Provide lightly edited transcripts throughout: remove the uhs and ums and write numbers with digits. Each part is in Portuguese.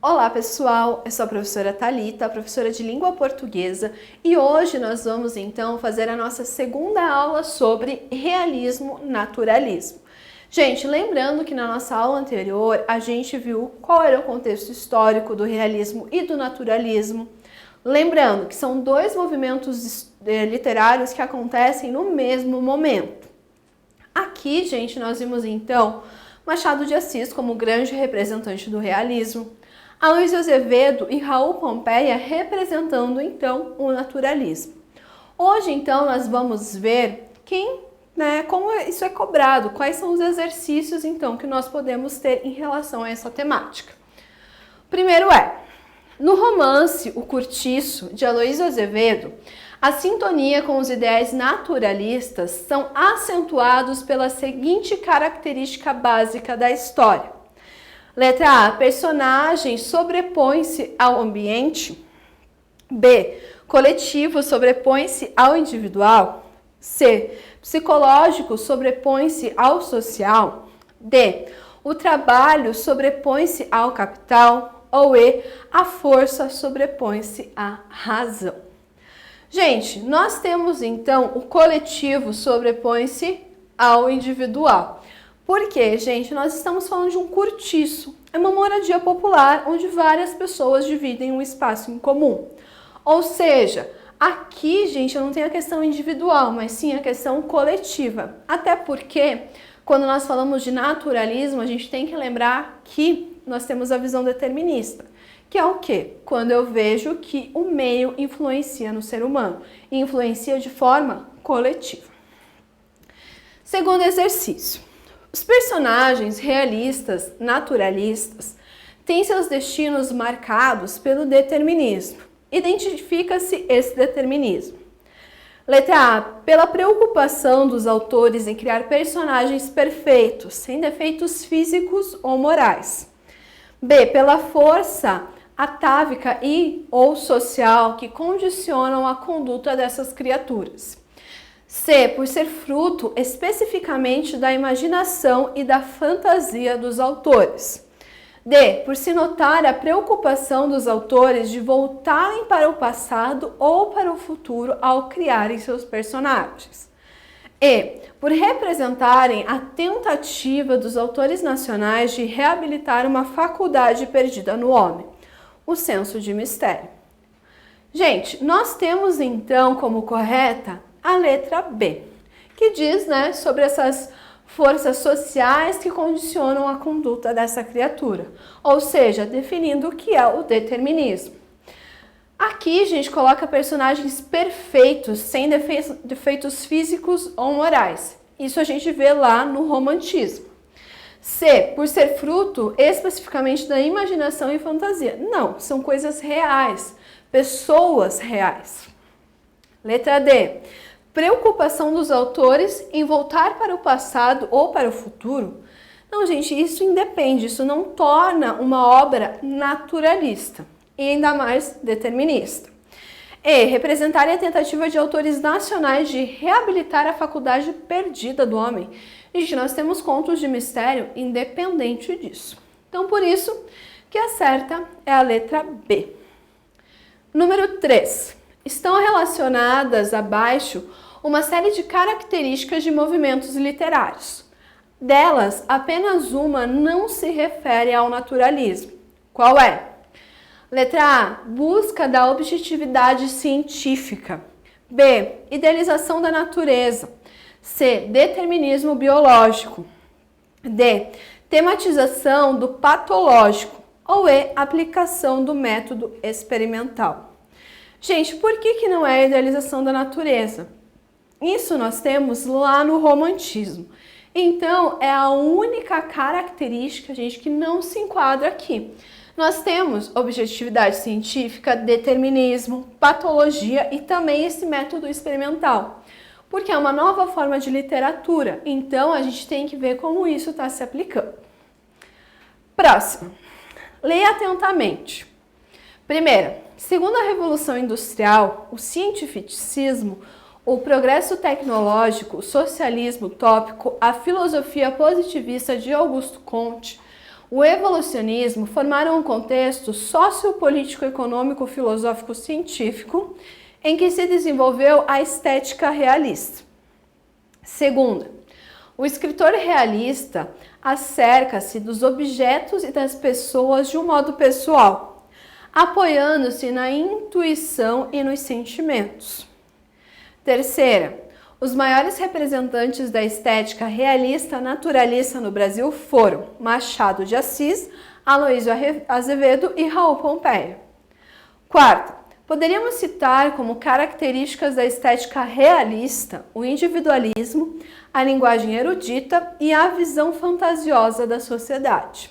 Olá pessoal, eu sou a professora Thalita, professora de língua portuguesa, e hoje nós vamos então fazer a nossa segunda aula sobre realismo naturalismo. Gente, lembrando que na nossa aula anterior a gente viu qual era o contexto histórico do realismo e do naturalismo. Lembrando que são dois movimentos literários que acontecem no mesmo momento. Aqui, gente, nós vimos então Machado de Assis como grande representante do realismo, Aloysio Azevedo e Raul Pompeia representando então o naturalismo. Hoje então nós vamos ver como isso é cobrado, quais são os exercícios então que nós podemos ter em relação a essa temática. Primeiro no romance O Cortiço, de Aloysio Azevedo, a sintonia com os ideais naturalistas são acentuados pela seguinte característica básica da história. Letra A, personagem sobrepõe-se ao ambiente. B, coletivo sobrepõe-se ao individual. C, psicológico sobrepõe-se ao social. D, o trabalho sobrepõe-se ao capital. Ou E, a força sobrepõe-se à razão. Gente, nós temos então o coletivo sobrepõe-se ao individual. Por quê, gente? Nós estamos falando de um cortiço. É uma moradia popular onde várias pessoas dividem um espaço em comum. Ou seja, aqui, gente, eu não tenho a questão individual, mas sim a questão coletiva. Até porque, quando nós falamos de naturalismo, a gente tem que lembrar que nós temos a visão determinista. Que é o quê? Quando eu vejo que o meio influencia no ser humano. E influencia de forma coletiva. Segundo exercício. Os personagens realistas, naturalistas, têm seus destinos marcados pelo determinismo. Identifica-se esse determinismo. Letra A. Pela preocupação dos autores em criar personagens perfeitos, sem defeitos físicos ou morais. B. Pela força atávica e ou social que condicionam a conduta dessas criaturas. C, por ser fruto especificamente da imaginação e da fantasia dos autores. D, por se notar a preocupação dos autores de voltarem para o passado ou para o futuro ao criarem seus personagens. E, por representarem a tentativa dos autores nacionais de reabilitar uma faculdade perdida no homem, o senso de mistério. Gente, nós temos então como correta a letra B, que diz, sobre essas forças sociais que condicionam a conduta dessa criatura, ou seja, definindo o que é o determinismo. Aqui, gente, coloca personagens perfeitos, sem defeitos físicos ou morais. Isso a gente vê lá no romantismo. C, por ser fruto especificamente da imaginação e fantasia. Não, são coisas reais, pessoas reais. Letra D, preocupação dos autores em voltar para o passado ou para o futuro. Não, gente, isso independe, isso não torna uma obra naturalista e ainda mais determinista. E, representar a tentativa de autores nacionais de reabilitar a faculdade perdida do homem. Gente, nós temos contos de mistério independente disso. Então, por isso que a certa é a letra B. Número 3. Estão relacionadas abaixo uma série de características de movimentos literários. Delas, apenas uma não se refere ao naturalismo. Qual é? Letra A. Busca da objetividade científica. B. Idealização da natureza. C. Determinismo biológico. D. Tematização do patológico. Ou E. Aplicação do método experimental. Gente, por que não é a idealização da natureza? Isso nós temos lá no romantismo. Então, é a única característica, gente, que não se enquadra aqui. Nós temos objetividade científica, determinismo, patologia e também esse método experimental. Porque é uma nova forma de literatura, então a gente tem que ver como isso está se aplicando. Próximo. Leia atentamente. Primeira, segundo a Revolução Industrial, o cientificismo, o progresso tecnológico, o socialismo utópico, a filosofia positivista de Augusto Comte, o evolucionismo formaram um contexto sociopolítico, econômico, filosófico, científico em que se desenvolveu a estética realista. Segunda, o escritor realista acerca-se dos objetos e das pessoas de um modo pessoal, apoiando-se na intuição e nos sentimentos. Terceira, os maiores representantes da estética realista naturalista no Brasil foram Machado de Assis, Aloysio Azevedo e Raul Pompeia. Quarta, poderíamos citar como características da estética realista o individualismo, a linguagem erudita e a visão fantasiosa da sociedade.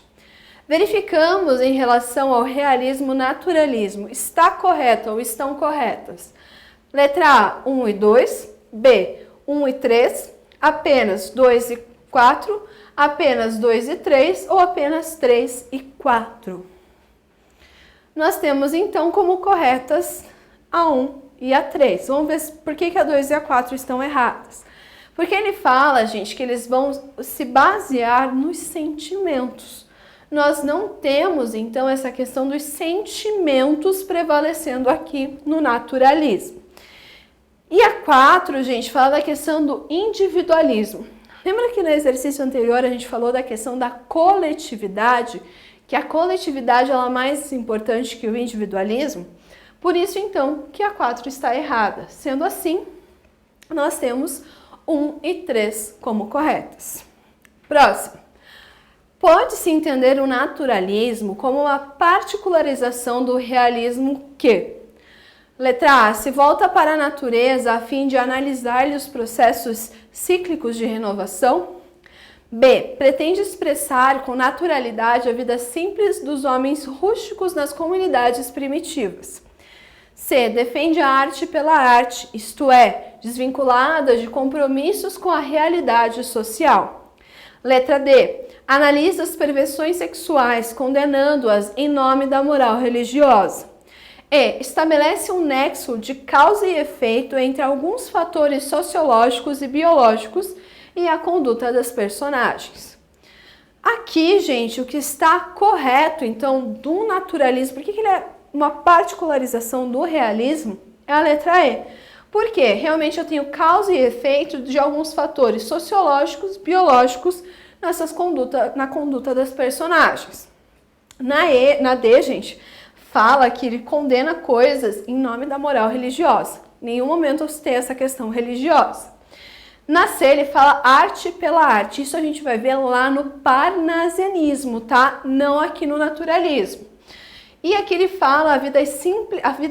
Verificamos em relação ao realismo-naturalismo, está correto ou estão corretas? Letra A, 1 e 2, B, 1 e 3, apenas 2 e 4, apenas 2 e 3 ou apenas 3 e 4. Nós temos então como corretas a 1 e a 3. Vamos ver por que a 2 e a 4 estão erradas. Porque ele fala, gente, que eles vão se basear nos sentimentos. Nós não temos então essa questão dos sentimentos prevalecendo aqui no naturalismo. E a 4, gente, fala da questão do individualismo. Lembra que no exercício anterior a gente falou da questão da coletividade? Que a coletividade ela é mais importante que o individualismo? Por isso, então, que a 4 está errada. Sendo assim, nós temos 1 e 3 como corretas. Próximo. Pode-se entender o naturalismo como uma particularização do realismo que... Letra A, se volta para a natureza a fim de analisar-lhe os processos cíclicos de renovação. B, pretende expressar com naturalidade a vida simples dos homens rústicos nas comunidades primitivas. C, defende a arte pela arte, isto é, desvinculada de compromissos com a realidade social. Letra D, analisa as perversões sexuais, condenando-as em nome da moral religiosa. E, estabelece um nexo de causa e efeito entre alguns fatores sociológicos e biológicos e a conduta das personagens. Aqui, gente, o que está correto, então, do naturalismo, por que ele é uma particularização do realismo, é a letra E. Porque realmente eu tenho causa e efeito de alguns fatores sociológicos, biológicos na conduta das personagens. Na D, gente, fala que ele condena coisas em nome da moral religiosa. Em nenhum momento eu tem essa questão religiosa. Na C, ele fala arte pela arte. Isso a gente vai ver lá no parnasianismo, tá? Não aqui no naturalismo. E aqui ele fala a vida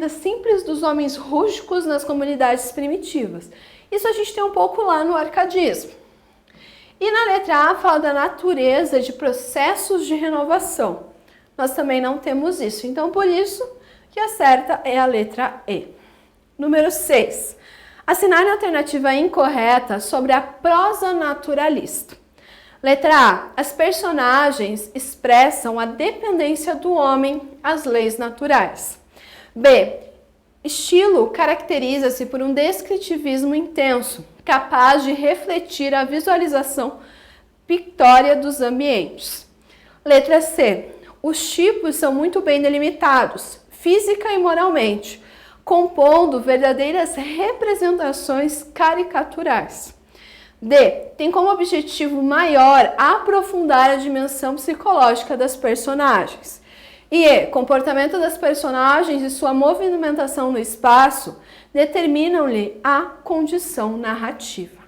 simples dos homens rústicos nas comunidades primitivas. Isso a gente tem um pouco lá no arcadismo. E na letra A fala da natureza de processos de renovação. Nós também não temos isso. Então, por isso que a certa é a letra E. Número 6. Assinale a alternativa incorreta sobre a prosa naturalista. Letra A. As personagens expressam a dependência do homem às leis naturais. B. Estilo caracteriza-se por um descritivismo intenso, capaz de refletir a visualização pictória dos ambientes. Letra C. Os tipos são muito bem delimitados, física e moralmente, compondo verdadeiras representações caricaturais. D. Tem como objetivo maior aprofundar a dimensão psicológica das personagens. E E. Comportamento das personagens e sua movimentação no espaço determinam-lhe a condição narrativa.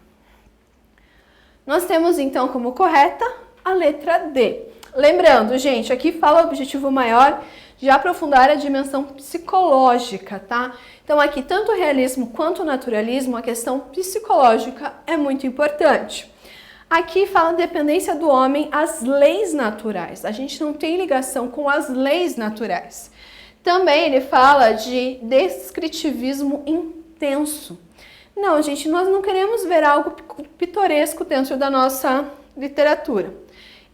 Nós temos então como correta a letra D. Lembrando, gente, aqui fala o objetivo maior de aprofundar a dimensão psicológica, tá? Então aqui, tanto o realismo quanto o naturalismo, a questão psicológica é muito importante. Aqui fala dependência do homem às leis naturais. A gente não tem ligação com as leis naturais. Também ele fala de descritivismo intenso. Não, gente, nós não queremos ver algo pitoresco dentro da nossa literatura.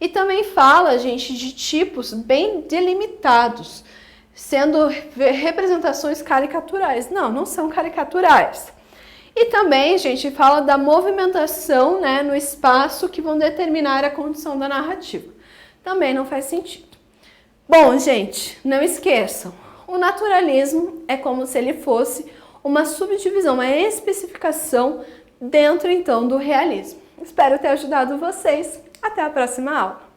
E também fala, gente, de tipos bem delimitados, sendo representações caricaturais. Não, não são caricaturais. E também, gente, fala da movimentação, né, no espaço que vão determinar a condição da narrativa. também não faz sentido. Bom, gente, não esqueçam, o naturalismo é como se ele fosse uma subdivisão, uma especificação dentro então do realismo. Espero ter ajudado vocês. Até a próxima aula!